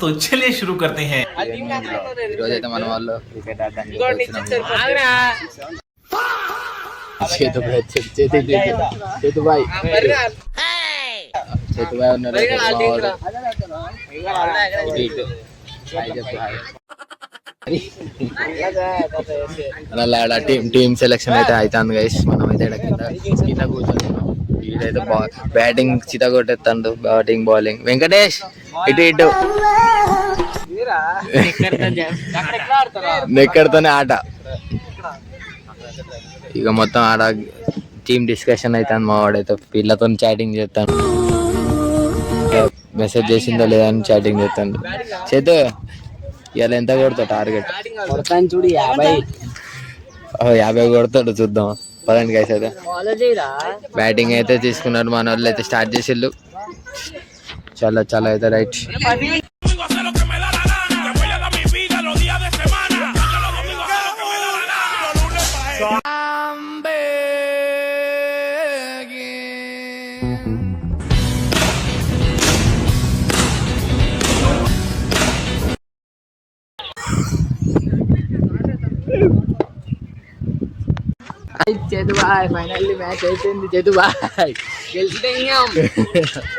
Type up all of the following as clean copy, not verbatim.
तो चलिए शुरू करते हैं। ఈరోజైతే మన వాళ్ళు క్రికెట్ ఆడడానికి చేతుబాయ్ ఉన్నారు అలా టీమ్ సెలెక్షన్ అయితే అవుతుంది గైస్. మనం అయితే కింద కూర్చొని వీడైతే బ్యాటింగ్ చిత కొట్టేస్తాడు, బ్యాటింగ్ బౌలింగ్. వెంకటేష్ ఇటు నెక్కడితోనే ఆట. ఇక మొత్తం ఆడ టీమ్ డిస్కషన్ అవుతాను. మా వాడైతే పిల్లతో చాటింగ్ చేస్తాను, మెసేజ్ చేసిందో లేదా అని చాటింగ్ చేస్తాను. చేతు ఇలా ఎంత కొడతావు టార్గెట్? చూడు 50 కొడతాడు, చూద్దాం పదండి గైస్. అయితే బ్యాటింగ్ అయితే తీసుకున్నారు మన వాళ్ళు, అయితే స్టార్ట్ చేసిళ్ళు. చాలా అయితే రైట్. చేతుబాయ్ ఫైనల్లీ మ్యాచ్ అయిపోయింది. చేతుబాయ్ గెలిచితే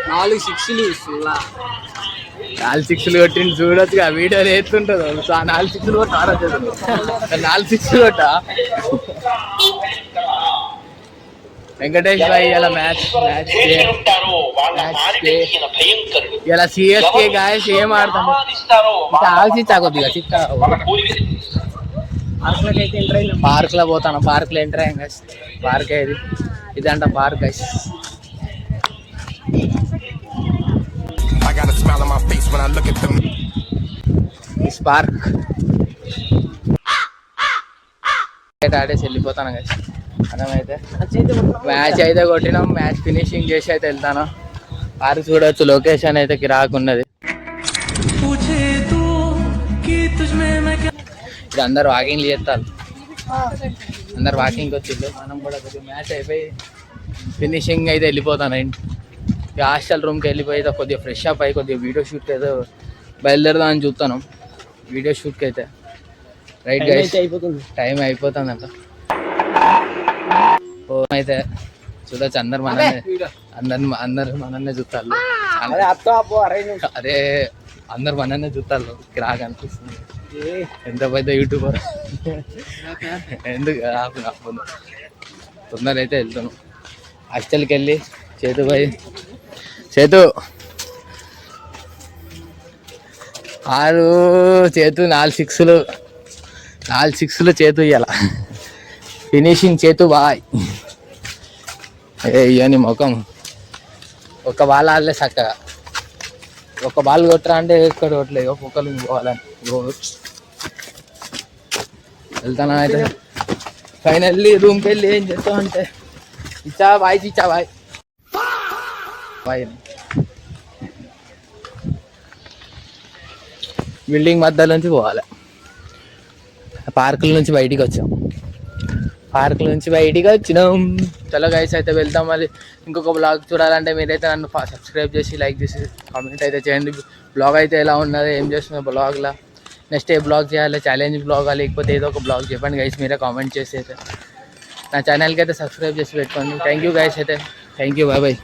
4 6లు 4 6లు కొట్టింది. చూడొచ్చుగా వీడియోలు వేస్తుంటుంది. 4 6లు కొట్ట 4 6లు కొట్ట. వెంకటేష్ భాయ్ ఇలా మ్యాచ్ ఇలా సిఎస్కే గాయస్ ఏం ఆడతాము. ఆలోచించా కొద్దిగా చిక్క. పార్క్ లో పోతాను, పార్క్ లో ఎంటర్ అయ్యాం గైస్. పార్క్ ఇది ఇదంట పార్క్ గైస్. పార్క్ ఆడేసి వెళ్ళిపోతాను గైస్. మనమైతే మ్యాచ్ అయితే కొట్టినాం, మ్యాచ్ ఫినిషింగ్ చేసి అయితే వెళ్తాను. పార్క్ చూడవచ్చు, లొకేషన్ అయితే కిరాకున్నది. ఇప్పుడు అందరు వాకింగ్లు చేస్తారు, అందరు వాకింగ్కి వచ్చిండు. మనం కూడా కొద్దిగా మ్యాచ్ అయిపోయి ఫినిషింగ్ అయితే వెళ్ళిపోతాను. ఇక హాస్టల్ రూమ్కి వెళ్ళిపోయి కొద్దిగా ఫ్రెష్ అప్ అయ్యి కొద్దిగా వీడియో షూట్కి అయితే బయలుదేరదాం అని చూస్తాను. వీడియో షూట్కి అయితే రైట్ గైస్, టైం అయిపోతుందంట. అయితే చూడొచ్చు అందరు మనన్నే చూస్తారు. అరే అందరు మనన్నే చూస్తారు, కిరాక్ అనిపిస్తుంది. ఎంత పెద్ద యూట్యూబర్ ఎందుకు తొందర అయితే వెళ్తాను హాస్టల్కి వెళ్ళి. చేతు 4 6లు చేతు ఇయ్యాల ఫినిషింగ్. చేతు బాయ్ ఇవన్నీ ముఖం ఒక బాల్ ఆడలే చక్కగా. ఒక బాల్ కొట్టరా అంటే ఎక్కడ కొట్టలేదు, ఒక్కొక్కరు పోవాలని వెళ్తాను. అయితే ఫైనల్లీ రూమ్కి వెళ్ళి ఏం చేస్తామంటే ఇచ్చా బాయ్ బిల్డింగ్ మధ్యలో నుంచి పోవాలి. పార్కుల నుంచి బయటికి వచ్చినాం. చలో గైస్ అయితే వెళ్తాం. మళ్ళీ ఇంకొక బ్లాగ్ చూడాలంటే మీరైతే నన్ను సబ్స్క్రైబ్ చేసి లైక్ చేసి కామెంట్ అయితే చేయండి. బ్లాగ్ అయితే ఎలా ఉన్నదో, ఏం చేస్తున్నా బ్లాగ్లో, నెక్స్ట్ ఏ బ్లాగ్ చేయాలి, ఛాలెంజ్ బ్లాగా లేకపోతే ఏదో ఒక బ్లాగ్ చెప్పండి గైస్, మీరే కామెంట్ చేసి అయితే నా ఛానల్కి అయితే సబ్స్క్రైబ్ చేసి పెట్టుకోండి. Thank you guys. అయితే థ్యాంక్ యూ, బాయ్.